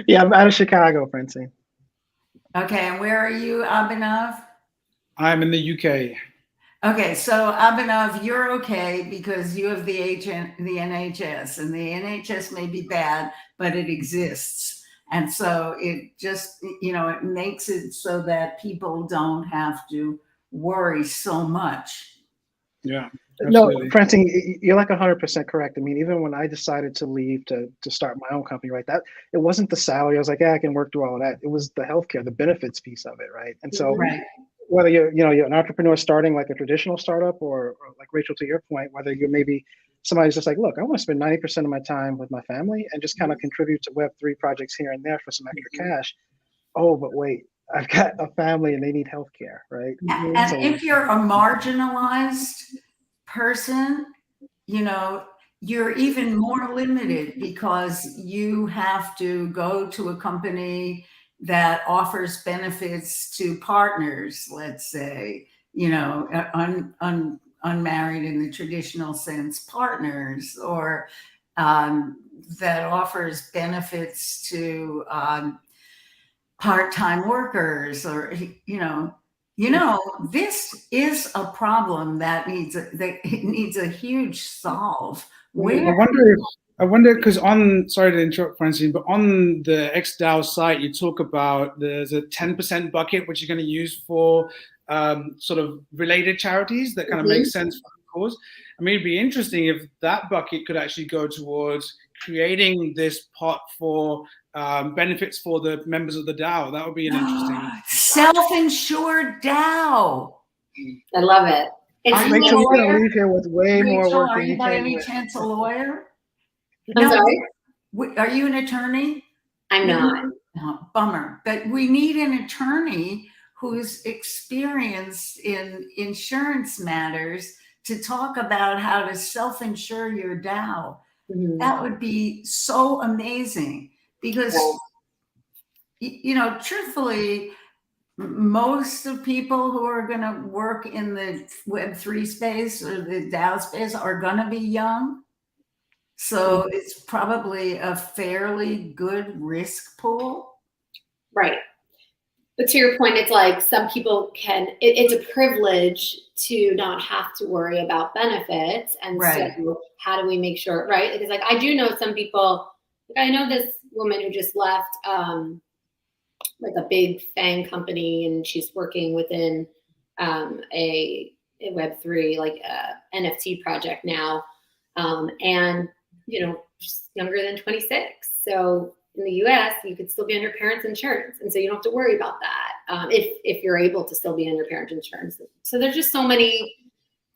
Speaker 6: Yeah, I'm out of Chicago, Francine.
Speaker 4: Okay, and where are you, Abhinav?
Speaker 5: I'm in the UK.
Speaker 4: Okay, so Abhinav, you're okay because you have the NHS, and the NHS may be bad, but it exists. And so it just, it makes it so that people don't have to worry so much.
Speaker 5: Yeah.
Speaker 6: Absolutely. No, Francine, you're like 100% correct. I mean, even when I decided to leave to start my own company, right, that it wasn't the salary. I was like, I can work through all of that. It was the healthcare, the benefits piece of it, right? And so whether you're an entrepreneur starting like a traditional startup, or like Rachel, to your point, whether you're maybe somebody's just like, look, I want to spend 90% of my time with my family and just kind of contribute to Web3 projects here and there for some extra cash. Oh, but wait, I've got a family and they need healthcare, right?
Speaker 4: And
Speaker 6: So,
Speaker 4: if you're a marginalized person, you're even more limited because you have to go to a company that offers benefits to partners, let's say, unmarried in the traditional sense partners, or that offers benefits to part-time workers, or this is a problem that needs a huge solve.
Speaker 5: I wonder because sorry to interrupt, Francine, but on the xDAO site, you talk about there's a 10% bucket which you're going to use for sort of related charities that kind of make sense for the cause. I mean, it'd be interesting if that bucket could actually go towards creating this pot for benefits for the members of the DAO. That would be an interesting
Speaker 4: self-insured DAO.
Speaker 3: I love it.
Speaker 6: Rachel, you're going to leave here with way more work
Speaker 4: Are
Speaker 6: than
Speaker 4: you
Speaker 6: you
Speaker 4: by
Speaker 6: came
Speaker 4: any
Speaker 6: with.
Speaker 4: chance a lawyer?
Speaker 3: I'm sorry?
Speaker 4: Are you an attorney?
Speaker 3: I'm not.
Speaker 4: Oh, bummer. But we need an attorney who's experienced in insurance matters to talk about how to self-insure your DAO.
Speaker 3: Mm-hmm.
Speaker 4: That would be so amazing because, truthfully, most of people who are going to work in the Web3 space or the DAO space are going to be young. So it's probably a fairly good risk pool.
Speaker 3: Right. But to your point, it's like some people it's a privilege to not have to worry about benefits. And so how do we make sure, right? Because like, I do know some people, like I know this woman who just left like a big FANG company, and she's working within a Web3, like a NFT project now. And, she's younger than 26. So in the US, you could still be on your parents' insurance. And so you don't have to worry about that if you're able to still be on your parents' insurance. So there's just so many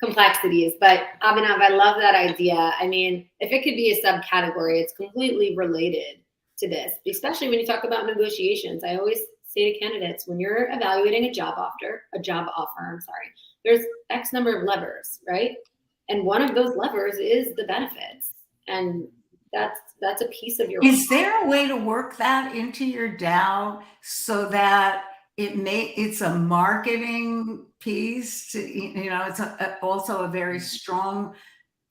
Speaker 3: complexities. But Abhinav, I love that idea. I mean, if it could be a subcategory, it's completely related to this, especially when you talk about negotiations. I always say to candidates, when you're evaluating a job offer, there's X number of levers, right? And one of those levers is the benefits. And that's a piece of your.
Speaker 4: Is there a way to work that into your DAO so that it's a marketing piece? It's also a very strong.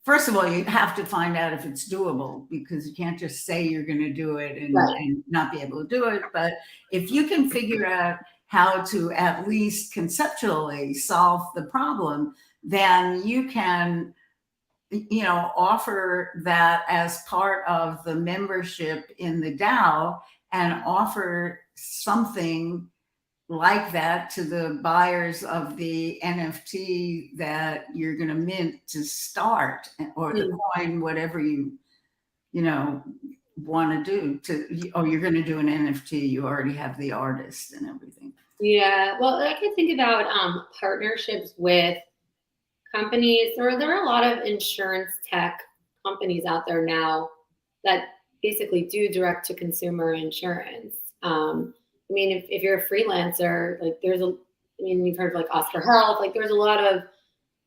Speaker 4: First of all, you have to find out if it's doable, because you can't just say you're going to do it and not be able to do it. But if you can figure out how to at least conceptually solve the problem, then you can offer that as part of the membership in the DAO and offer something like that to the buyers of the NFT that you're going to mint to start, or the coin, whatever you want to do you're going to do an NFT. You already have the artist and everything.
Speaker 3: Yeah. Well, I can think about partnerships with companies, or there are a lot of insurance tech companies out there now that basically do direct to consumer insurance. I mean, if you're a freelancer, like you've heard of like Oscar Health, like there's a lot of.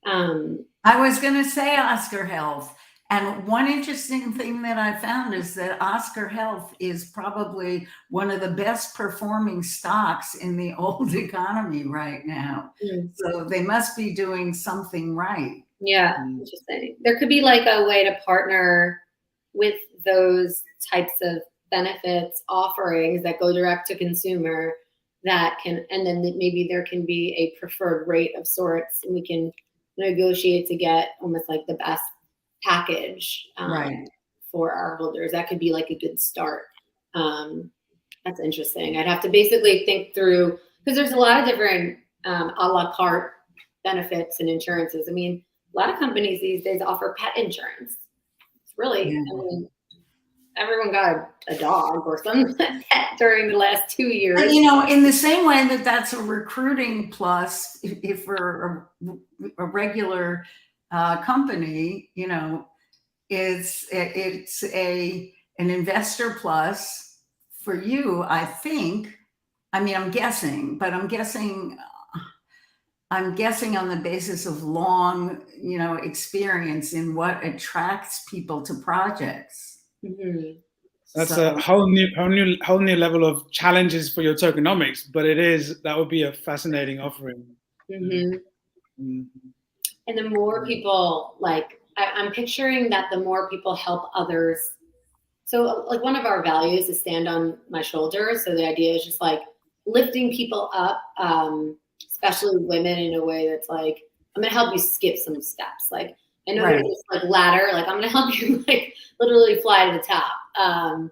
Speaker 4: I was going to say Oscar Health. And one interesting thing that I found is that Oscar Health is probably one of the best performing stocks in the old economy right now. So they must be doing something right.
Speaker 3: Yeah, interesting. There could be like a way to partner with those types of benefits offerings that go direct to consumer and then maybe there can be a preferred rate of sorts, and we can negotiate to get almost like the best package for our holders. That could be like a good start. That's interesting. I'd have to basically think through, because there's a lot of different a la carte benefits and insurances. I mean, a lot of companies these days offer pet insurance. It's really, everyone got a dog or some pet during the last 2 years.
Speaker 4: You know, in the same way that that's a recruiting plus, if we're a regular company, you know, it's an investor plus for you, I think. I mean, I'm guessing, but I'm guessing on the basis of long, you know, experience in what attracts people to projects.
Speaker 3: Mm-hmm.
Speaker 5: That's a whole new level of challenges for your tokenomics, but that would be a fascinating offering.
Speaker 3: Mm-hmm. Mm-hmm. And the more people, like, I'm picturing that the more people help others. So like one of our values is stand on my shoulders. So the idea is just like lifting people up, especially women, in a way that's like, I'm gonna help you skip some steps. Like I know there's this like ladder, like I'm gonna help you like literally fly to the top.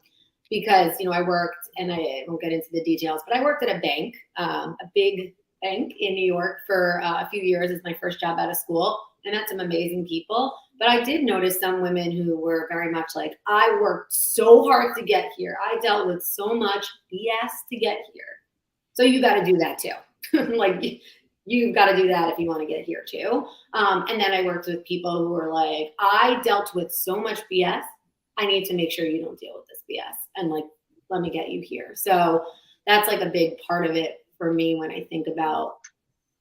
Speaker 3: Because, you know, I worked, and I won't get into the details, but I worked at a bank, a big bank in New York for a few years as my first job out of school. I met some amazing people, but I did notice some women who were very much like, I worked so hard to get here. I dealt with so much BS to get here. So you got to do that too. Like you've got to do that if you want to get here too. And then I worked with people who were like, I dealt with so much BS. I need to make sure you don't deal with this BS, and like, let me get you here. So that's like a big part of it for me when I think about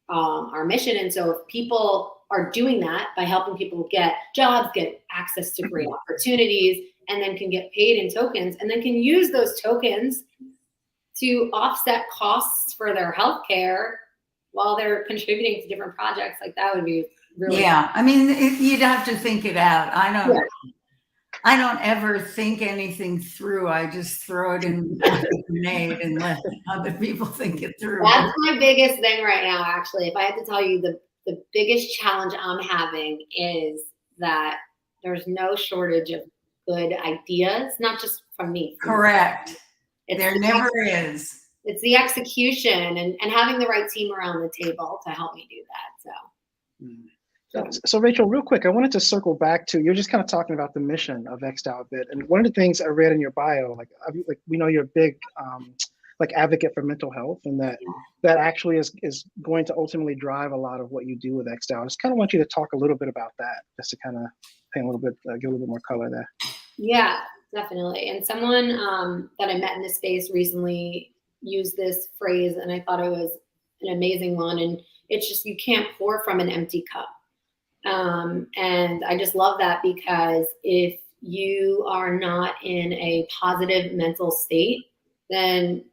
Speaker 3: our mission. And so if people are doing that by helping people get jobs, get access to great opportunities, and then can get paid in tokens, and then can use those tokens to offset costs for their healthcare while they're contributing to different projects, like that would be really
Speaker 4: fun. I mean, you'd have to think it out. I don't ever think anything through. I just throw it in the grenade and let other people think it through.
Speaker 3: That's my biggest thing right now, actually. If I had to tell you, the biggest challenge I'm having is that there's no shortage of good ideas, not just from me.
Speaker 4: Correct. There never is.
Speaker 3: It's the execution and having the right team around the table to help me do that.
Speaker 6: So Rachel, real quick, I wanted to circle back to, you're just kind of talking about the mission of xDAO a bit. And one of the things I read in your bio, like we know you're a big like advocate for mental health, and that actually is going to ultimately drive a lot of what you do with xDAO. I just kind of want you to talk a little bit about that, just to kind of paint a little bit, give a little bit more color there.
Speaker 3: Yeah, definitely. And someone that I met in this space recently used this phrase, and I thought it was an amazing one. And it's just, you can't pour from an empty cup. And I just love that, because if you are not in a positive mental state, then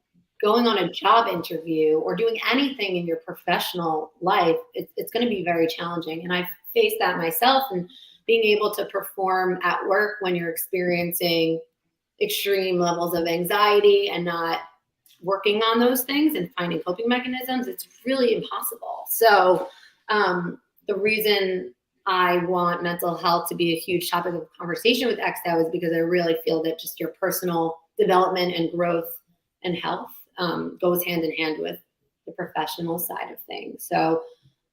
Speaker 3: going on a job interview or doing anything in your professional life, it's going to be very challenging. And I've faced that myself, and being able to perform at work when you're experiencing extreme levels of anxiety and not working on those things and finding coping mechanisms, it's really impossible. So the reason I want mental health to be a huge topic of conversation with xDAO is because I really feel that just your personal development and growth and health goes hand in hand with the professional side of things. So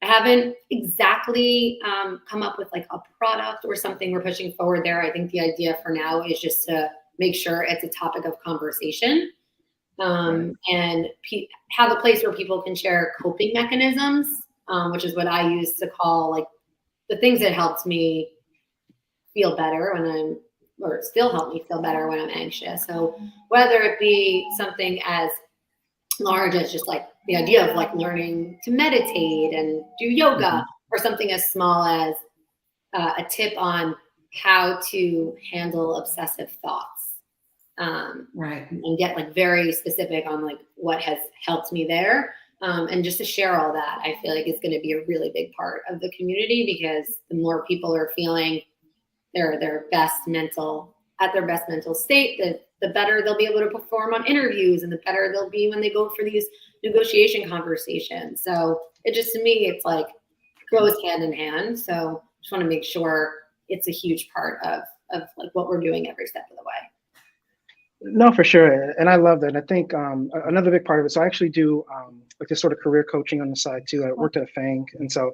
Speaker 3: I haven't exactly come up with like a product or something we're pushing forward there. I think the idea for now is just to make sure it's a topic of conversation, and have a place where people can share coping mechanisms, which is what I use to call like the things that helped me feel better or still help me feel better when I'm anxious. So whether it be something as large as just like the idea of like learning to meditate and do yoga, or something as small as a tip on how to handle obsessive thoughts. And get like very specific on like what has helped me there. And just to share all that, I feel like it's going to be a really big part of the community, because the more people are feeling their best mental state, the better they'll be able to perform on interviews, and the better they'll be when they go for these negotiation conversations. So it just, to me, it's like goes hand in hand. So just want to make sure it's a huge part of like what we're doing every step of the way.
Speaker 6: No, for sure. And I love that. And I think another big part of it, so I actually do like this sort of career coaching on the side too. I worked at a FANG. And so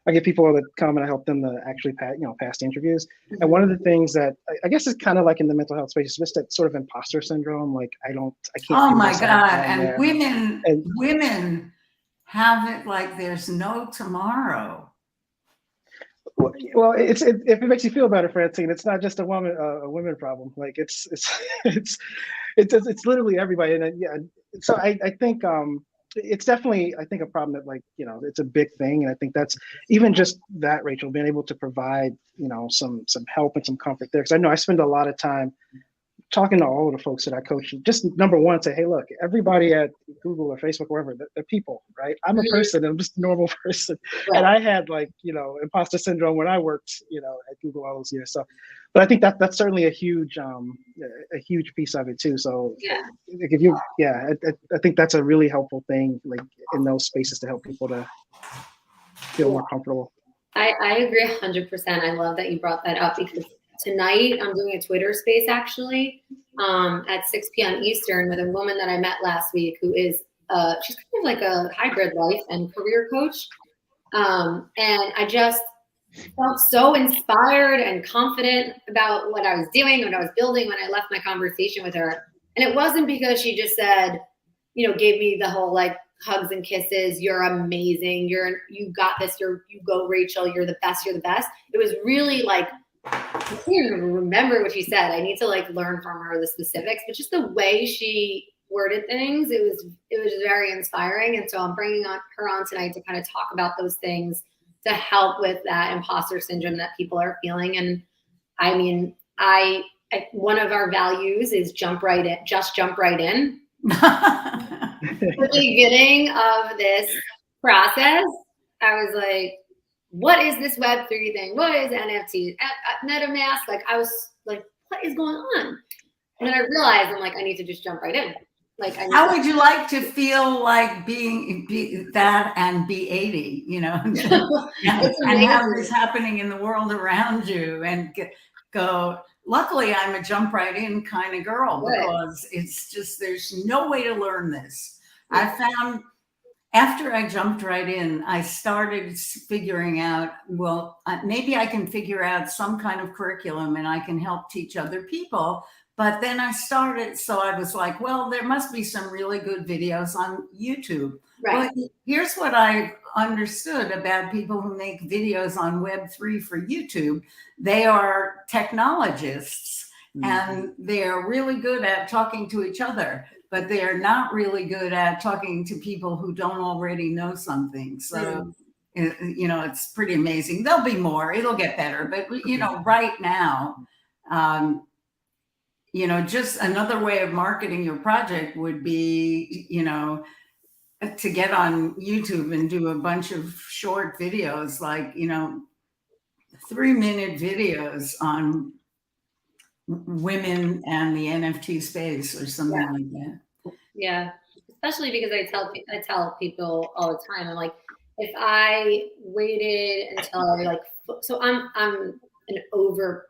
Speaker 6: I get people that come and I help them to actually pass the interviews. And one of the things that I guess is kind of like in the mental health space is just that sort of imposter syndrome. Like I can't.
Speaker 4: Oh
Speaker 6: do
Speaker 4: my
Speaker 6: this,
Speaker 4: God!
Speaker 6: I'm
Speaker 4: And
Speaker 6: there.
Speaker 4: women have it like there's no tomorrow.
Speaker 6: Well, if it makes you feel better, Francine, it's not just a women problem. Like it's literally everybody. And yeah, so I think it's definitely, I think, a problem that, like, it's a big thing. And I think that's even just that, Rachel, being able to provide, some help and some comfort there. Because I know I spend a lot of time talking to all of the folks that I coach. Just number one, say, hey, look, everybody at Google or Facebook, wherever, they're people, right? I'm a person. I'm just a normal person. Right. And I had, like, imposter syndrome when I worked, at Google all those years. So, but I think that's certainly a huge piece of it too. So yeah, if you, I think that's a really helpful thing, like in those spaces, to help people to feel more comfortable.
Speaker 3: I agree 100%. I love that you brought that up, because tonight I'm doing a Twitter space actually at 6 p.m. Eastern with a woman that I met last week who is she's kind of like a hybrid life and career coach. And I just felt so inspired and confident about what I was doing, what I was building when I left my conversation with her. And it wasn't because she just said, gave me the whole like hugs and kisses. You're amazing. You got this. You go, Rachel. You're the best. You're the best. It was really like, I can't even remember what she said. I need to like learn from her the specifics, but just the way she worded things, it was very inspiring. And so I'm bringing her on tonight to kind of talk about those things to help with that imposter syndrome that people are feeling. And I mean, one of our values is jump right in. At the beginning of this process, I was like, what is this Web3 thing? What is NFT? MetaMask? Like, I was like, what is going on? And then I realized, I'm like, I need to just jump right in. Like,
Speaker 4: how would you like to feel like be that and be 80, and have this happening in the world around you and go, luckily I'm a jump right in kind of girl, because it's just, there's no way to learn this. I found after I jumped right in, I started figuring out, well, maybe I can figure out some kind of curriculum and I can help teach other people. But then so I was like, well, there must be some really good videos on YouTube. Right. Well, here's what I understood about people who make videos on Web3 for YouTube. They are technologists, and they're really good at talking to each other, but they're not really good at talking to people who don't already know something. So, it's pretty amazing. There'll be more, it'll get better. But, right now, just another way of marketing your project would be, to get on YouTube and do a bunch of short videos, like, 3-minute videos on women and the NFT space or something like that.
Speaker 3: Yeah, especially because I tell people all the time, I'm like, if I waited until so I'm an over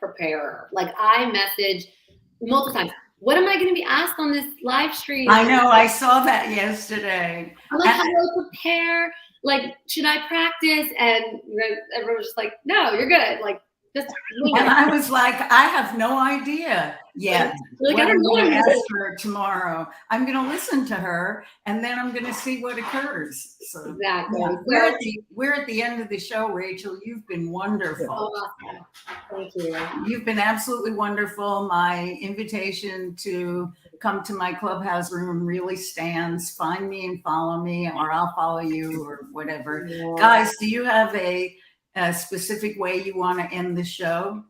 Speaker 3: preparer. Like, I message multiple times, what am I going to be asked on this live stream?
Speaker 4: I know, I saw that yesterday.
Speaker 3: I'm like, how do I prepare? Like, should I practice? And everyone was just like, no, you're good. Like, just.
Speaker 4: And I was like, I have no idea yet.
Speaker 3: Like, I don't know what I'm
Speaker 4: going to ask her tomorrow. I'm going to listen to her, and then I'm going to see what occurs. So,
Speaker 3: exactly.
Speaker 4: Yeah. We're at the end of the show, Rachel. You've been wonderful.
Speaker 3: Oh, thank you.
Speaker 4: You've been absolutely wonderful. My invitation to come to my clubhouse room really stands. Find me and follow me, or I'll follow you, or whatever. Yeah. Guys, do you have a specific way you want to end the show?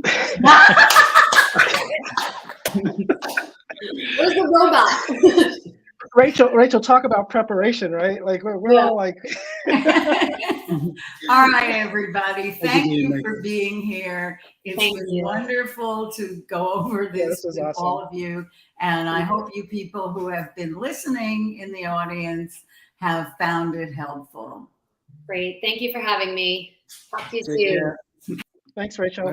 Speaker 3: Where's the robot?
Speaker 6: Rachel, talk about preparation, right? Like we're all like.
Speaker 4: All right, everybody. Thank you for being here. It's been wonderful to go over this with awesome. All of you. And I hope you people who have been listening in the audience have found it helpful.
Speaker 3: Great. Thank you for having me. Talk to you soon.
Speaker 6: Thanks, Rachel.